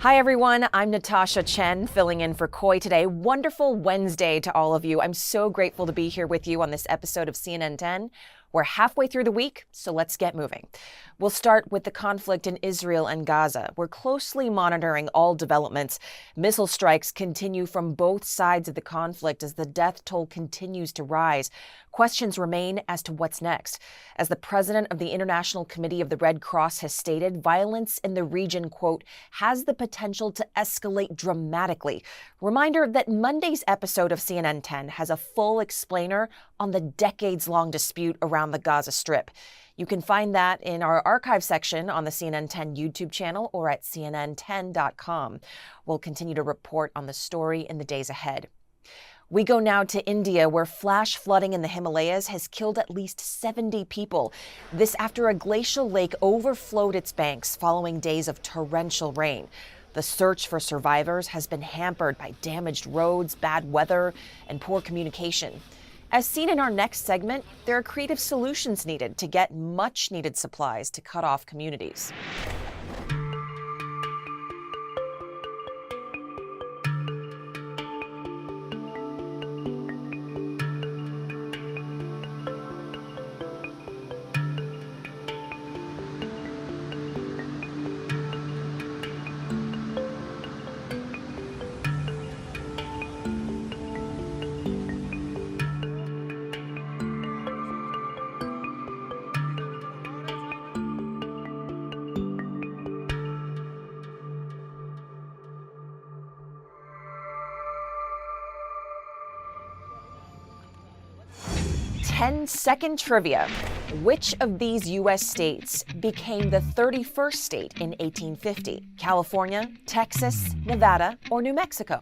Hi everyone, I'm Natasha Chen filling in for Coy today. Wonderful Wednesday to all of you. I'm so grateful to be here with you on this episode of CNN 10. We're halfway through the week, so let's get moving. We'll start with the conflict in Israel and Gaza. We're closely monitoring all developments. Missile strikes continue from both sides of the conflict as the death toll continues to rise. Questions remain as to what's next. As the president of the International Committee of the Red Cross has stated, violence in the region, quote, has the potential to escalate dramatically. Reminder that Monday's episode of CNN 10 has a full explainer on the decades-long dispute around the Gaza Strip. You can find that in our archive section on the CNN 10 YouTube channel or at cnn10.com. We'll continue to report on the story in the days ahead. We go now to India, where flash flooding in the Himalayas has killed at least 70 people. This after a glacial lake overflowed its banks following days of torrential rain. The search for survivors has been hampered by damaged roads, bad weather, and poor communication. As seen in our next segment, there are creative solutions needed to get much-needed supplies to cut off communities. Ten-second trivia. Which of these U.S. states became the 31st state in 1850? California, Texas, Nevada, or New Mexico?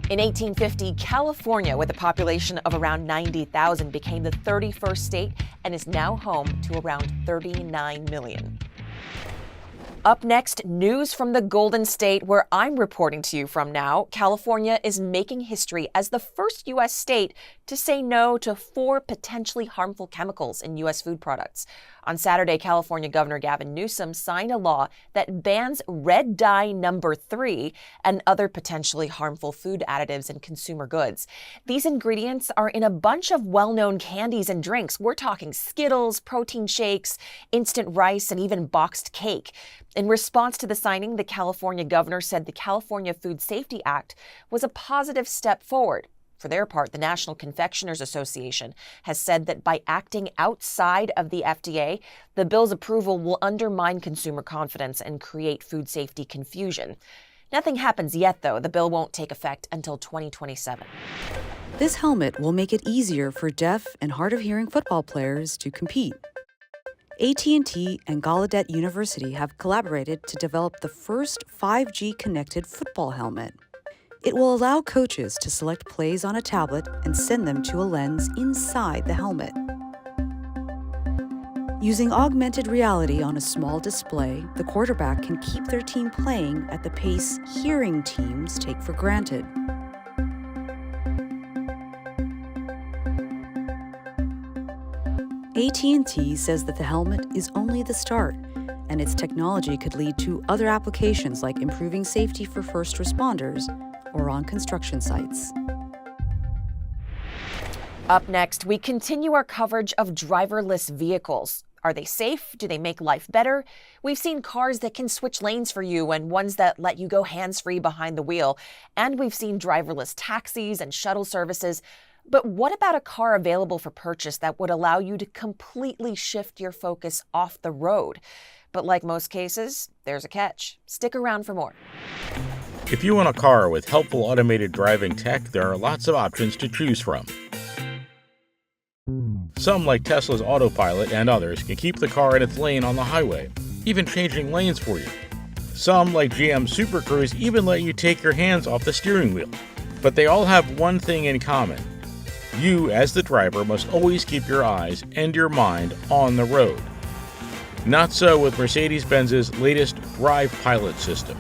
In 1850, California, with a population of around 90,000, became the 31st state and is now home to around 39 million. Up next, news from the Golden State, where I'm reporting to you from now. California is making history as the first U.S. state to say no to 4 potentially harmful chemicals in U.S. food products. On Saturday, California Governor Gavin Newsom signed a law that bans red dye number 3 and other potentially harmful food additives in consumer goods. These ingredients are in a bunch of well-known candies and drinks. We're talking Skittles, protein shakes, instant rice, and even boxed cake. In response to the signing, the California governor said the California Food Safety Act was a positive step forward. For their part, the National Confectioners Association has said that by acting outside of the FDA, the bill's approval will undermine consumer confidence and create food safety confusion. Nothing happens yet, though. The bill won't take effect until 2027. This helmet will make it easier for deaf and hard-of-hearing football players to compete. AT&T and Gallaudet University have collaborated to develop the first 5G connected football helmet. It will allow coaches to select plays on a tablet and send them to a lens inside the helmet. Using augmented reality on a small display, the quarterback can keep their team playing at the pace hearing teams take for granted. AT&T says that the helmet is only the start, and its technology could lead to other applications like improving safety for first responders or on construction sites. Up next, we continue our coverage of driverless vehicles. Are they safe? Do they make life better? We've seen cars that can switch lanes for you and ones that let you go hands-free behind the wheel. And we've seen driverless taxis and shuttle services. But what about a car available for purchase that would allow you to completely shift your focus off the road? But like most cases, there's a catch. Stick around for more. If you want a car with helpful automated driving tech, there are lots of options to choose from. Some, like Tesla's Autopilot and others, can keep the car in its lane on the highway, even changing lanes for you. Some, like GM Super Cruise, even let you take your hands off the steering wheel. But they all have one thing in common. You, as the driver, must always keep your eyes and your mind on the road. Not so with Mercedes-Benz's latest Drive Pilot system.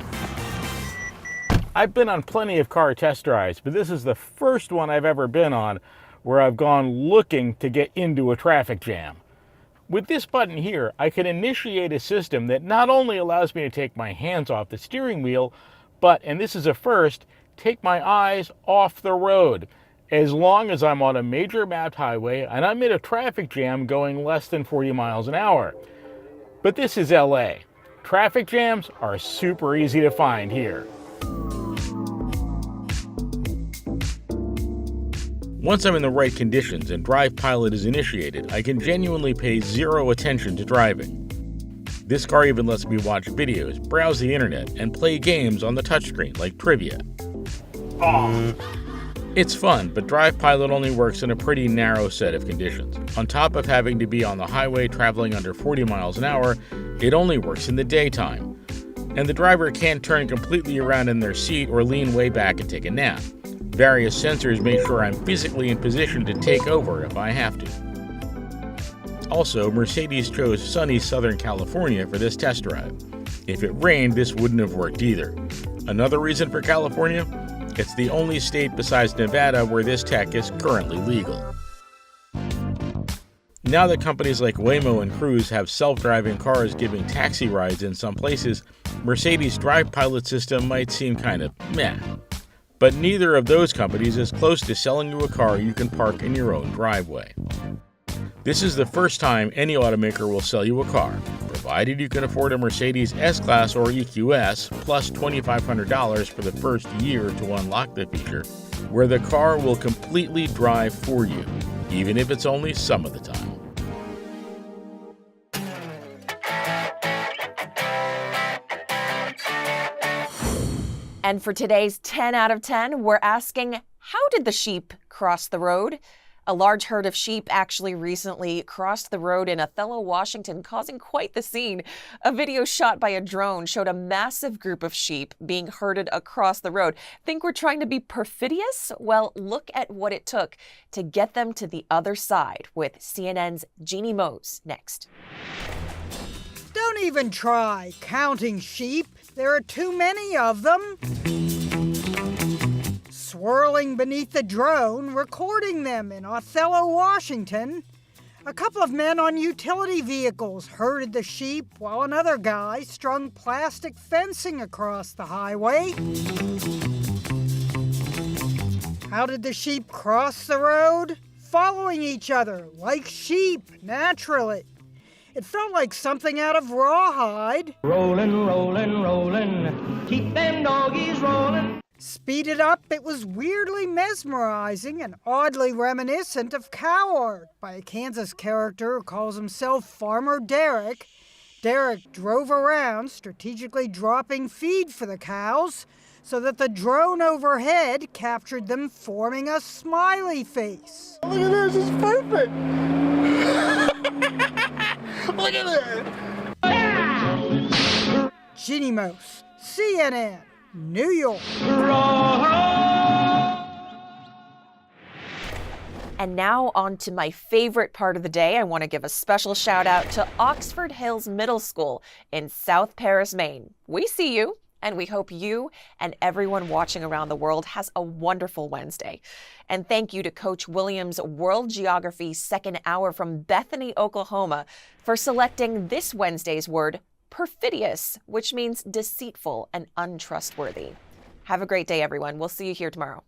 I've been on plenty of car test drives, but this is the first one I've ever been on where I've gone looking to get into a traffic jam. With this button here, I can initiate a system that not only allows me to take my hands off the steering wheel, but, and this is a first, take my eyes off the road, as long as I'm on a major mapped highway and I'm in a traffic jam going less than 40 miles an hour. But this is LA. Traffic jams are super easy to find here. Once I'm in the right conditions and Drive Pilot is initiated, I can genuinely pay zero attention to driving. This car even lets me watch videos, browse the internet, and play games on the touchscreen like trivia. It's fun, but Drive Pilot only works in a pretty narrow set of conditions. On top of having to be on the highway traveling under 40 miles an hour, it only works in the daytime. And the driver can't turn completely around in their seat or lean way back and take a nap. Various sensors make sure I'm physically in position to take over if I have to. Also, Mercedes chose sunny Southern California for this test drive. If it rained, this wouldn't have worked either. Another reason for California? It's the only state besides Nevada where this tech is currently legal. Now that companies like Waymo and Cruise have self-driving cars giving taxi rides in some places, Mercedes' Drive Pilot system might seem kind of meh. But neither of those companies is close to selling you a car you can park in your own driveway. This is the first time any automaker will sell you a car, provided you can afford a Mercedes S-Class or EQS, plus $2,500 for the first year to unlock the feature, where the car will completely drive for you, even if it's only some of the time. And for today's 10 out of 10, we're asking, how did the sheep cross the road? A large herd of sheep actually recently crossed the road in Othello, Washington, causing quite the scene. A video shot by a drone showed a massive group of sheep being herded across the road. Think we're trying to be perfidious? Well, look at what it took to get them to the other side with CNN's Jeannie Mose next. Don't even try counting sheep. There are too many of them. Swirling beneath the drone, recording them in Othello, Washington. A couple of men on utility vehicles herded the sheep while another guy strung plastic fencing across the highway. How did the sheep cross the road? Following each other, like sheep, naturally. It felt like something out of Rawhide. Rollin', rollin', rollin', keep them doggies rollin'. Speeded up, it was weirdly mesmerizing and oddly reminiscent of cow art by a Kansas character who calls himself Farmer Derek. Derek drove around, strategically dropping feed for the cows, so that the drone overhead captured them forming a smiley face. Look at this, it's perfect! Look at that! Jeannie Mose, CNN, New York. And now on to my favorite part of the day. I want to give a special shout out to Oxford Hills Middle School in South Paris, Maine. We see you, and we hope you and everyone watching around the world has a wonderful Wednesday. And thank you to Coach Williams' World Geography Second Hour from Bethany, Oklahoma, for selecting this Wednesday's word, perfidious, which means deceitful and untrustworthy. Have a great day, everyone. We'll see you here tomorrow.